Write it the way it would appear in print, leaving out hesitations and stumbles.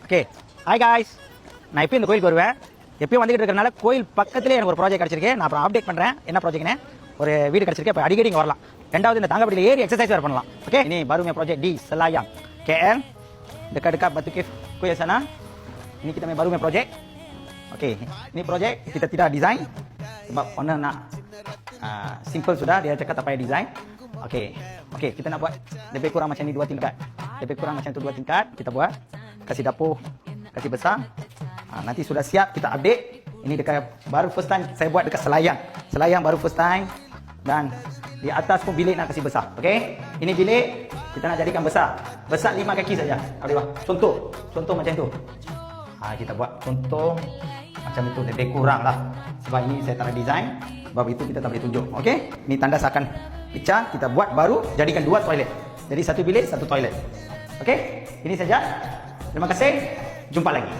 Okay hi guys, நான் எப்பயும் இந்த கோயிலுக்கு வருவேன். எப்பயும் வந்துகிட்டு இருக்கிறனால கோயில் பக்கத்திலே எனக்கு ஒரு ப்ராஜெக்ட் கிடச்சிருக்கு. நான் அப்புறம் அப்டேட் பண்ணுறேன் என்ன ப்ராஜெக்ட்னு. ஒரு வீடு கிடச்சிருக்கு, இப்போ அடிக்கடி இங்கே வரலாம். ரெண்டாவது இந்த தாங்கப்படியில் ஏறி எக்ஸசைஸ் வேறு பண்ணலாம். Oke, ini baru punya project di Selayang KL, dekat-dekat Batu Cave Kuya sana. Ini kita baru punya project. Oke, ini project kita tidak design sebab owner nak simple sudah, dia cakap tak payah design. Oke, kita nak buat lebih kurang macam ni 2 tingkat. Lebih kurang macam tu 2 tingkat kita buat. Kasih dapur, kasih besar. Nanti sudah siap kita update. Ini dekat baru first time saya buat dekat Selayang. Selayang baru first time. Dan di atas pun bilik nak kasih besar. Okey. Ini bilik kita nak jadikan besar. Besar 5 kaki saja. Kat bawah. Contoh macam tu. Kita buat contoh macam itu, lebih kurang lah. Sebab ini saya tak ada design. Sebab itu kita tak boleh tunjuk. Okey. Ini tanda akan pecah. Kita buat baru jadikan 2 toilet. Jadi 1 bilik, 1 toilet. Okey. Ini saja. Terima kasih. Jumpa lagi.